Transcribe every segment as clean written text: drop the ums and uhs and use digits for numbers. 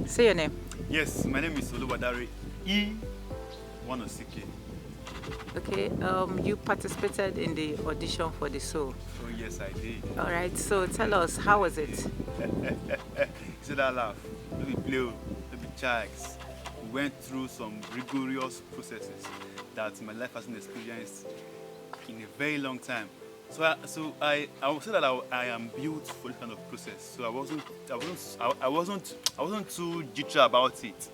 Say your name. Yes, my name is Oluwadare E. Wanosike. Okay, you participated in the audition for the show. Oh yes, I did. All right, so tell us, how was it? See that laugh? Let me play, let me checks. We went through some rigorous processes that my life hasn't experienced in a very long time. So I would say that I am built for this kind of process. So I wasn't too jittery about it.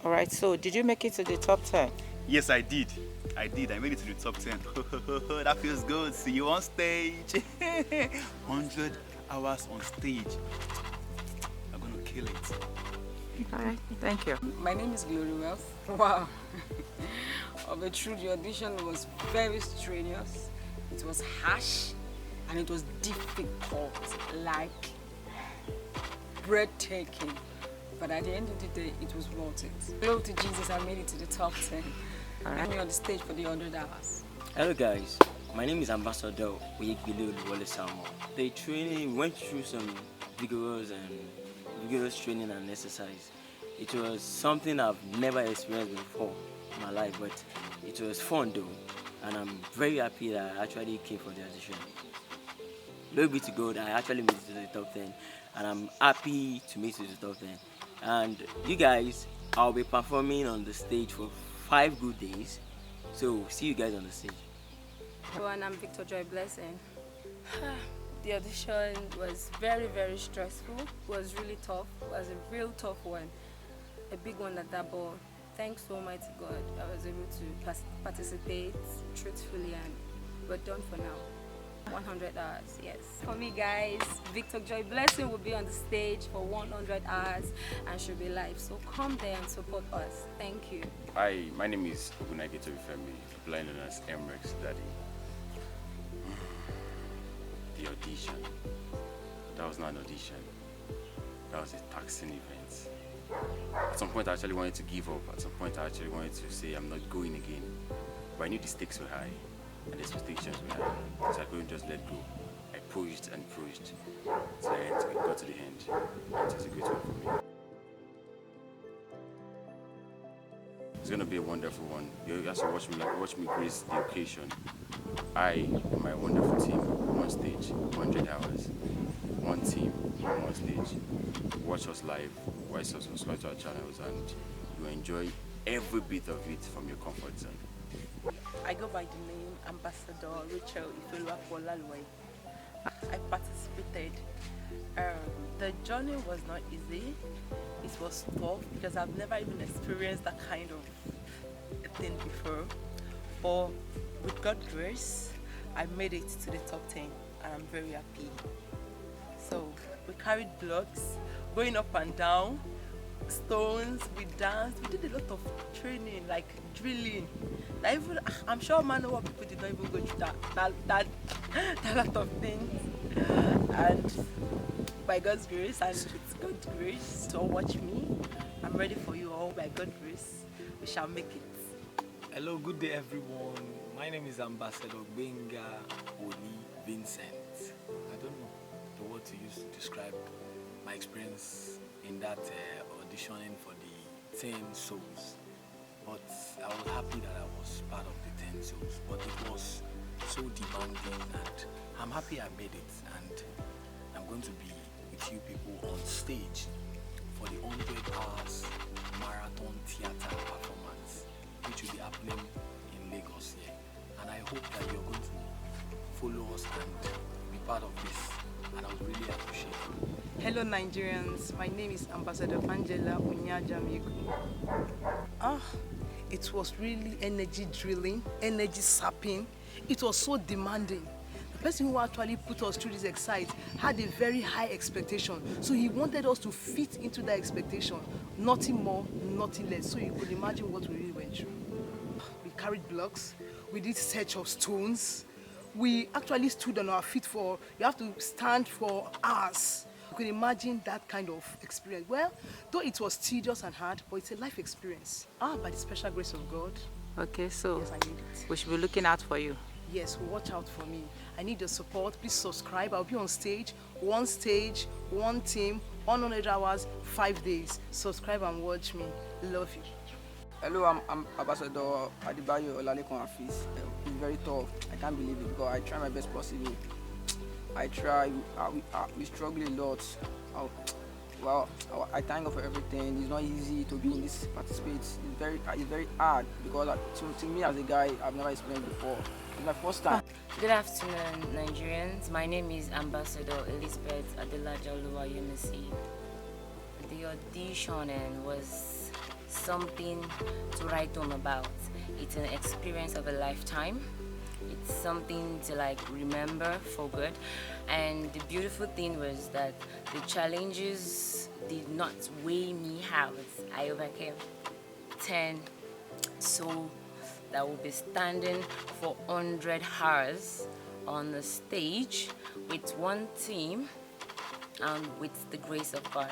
All right, so did you make it to the top 10? Yes, I did. I made it to the top 10. That feels good. See you on stage. 100 hours on stage. I'm gonna kill it. All right, thank you. My name is Glory Wealth. Wow. Of the truth, the audition was very strenuous. It was harsh and it was difficult, like breathtaking. But at the end of the day, it was worth it. Glory to Jesus, I made it to the top 10. I'm on the stage for the 100 hours. Hello guys, my name is Ambassador Wale Salmo. The training, we went through some vigorous training and exercise. It was something I've never experienced before in my life, but it was fun though. And I'm very happy that I actually came for the audition. Glory be to God, I actually made it to the top 10. And I'm happy to make it to the top 10. And you guys, I'll be performing on the stage for 5 good days. So see you guys on the stage. Hello, and I'm Victor Joy Blessing. The audition was very, very stressful. It was really tough. It was a real tough one. A big one at that, but thanks so much to God, I was able to participate truthfully, and we're done for now. 100 hours, yes. For me guys, Victor Joy Blessing will be on the stage for 100 hours and she'll be live. So come there and support us. Thank you. Hi, my name is Ogunage Tobifemi, popularly known as Emrex Daddy. The audition. That was not an audition. That was a taxing event. At some point I actually wanted to give up. At some point I actually wanted to say I'm not going again. But I knew the stakes were high. And the expectations we had, so I couldn't just let go. I pushed and pushed, so I got to the end, and it was a great one for me. It's going to be a wonderful one. You have to watch me grace the occasion. I and my wonderful team on stage, 100 hours, one team on one stage. Watch us live, subscribe to our channels, and you enjoy every bit of it from your comfort zone. I go by the name Ambassador Rachel Ifeluapolalwe. I participated. The journey was not easy. It was tough because I've never even experienced that kind of thing before. But with God's grace, I made it to the top 10 and I'm very happy. So we carried blocks, going up and down, stones, we danced, we did a lot of training, like drilling. Even, I'm sure man what people did not even go through that lot of things. And by God's grace and with God's grace, don't watch me. I'm ready for you all. By God's grace, we shall make it. Hello, good day everyone. My name is Ambassador Benga Oli Vincent. I don't know the word to use to describe my experience in that auditioning for the 10 souls. But I was happy that I was part of the 10 souls. But it was so demanding, and I'm happy I made it. And I'm going to be with you people on stage for the 100 hours marathon theater performance, which will be happening in Lagos here. And I hope that you're going to follow us and be part of this. And I would really appreciate it. Hello Nigerians, my name is Ambassador Angela Unyajamigu. It was really energy drilling, energy sapping. It was so demanding. The person who actually put us through this exercise had a very high expectation. So he wanted us to fit into that expectation. Nothing more, nothing less. So you could imagine what we really went through. We carried blocks. We did search of stones. We actually stood on our feet you have to stand for hours. You can imagine that kind of experience. Well, though it was tedious and hard, but it's a life experience. By the special grace of God. Okay, so Yes, I need it. we should be looking out for you. Yes, watch out for me. I need your support. Please subscribe. I'll be on stage, one team, 100 hours, 5 days. Subscribe and watch me. Love you. Hello, I'm Ambassador Adibayo Olalekun Hafiz. It's very tough. I can't believe it, but I try my best possible. I try. We struggle a lot. I thank God for everything. It's not easy to be in this participate. It's very hard because to me as a guy, I've never experienced before. It's my first time. Good afternoon, Nigerians. My name is Ambassador Elizabeth Adelaja Oluwayemisi. The audition was something to write home about. It's an experience of a lifetime. It's something to remember for good. And the beautiful thing was that the challenges did not weigh me out. I overcame 10. So that will be standing for 100 hours on the stage with one team and with the grace of God.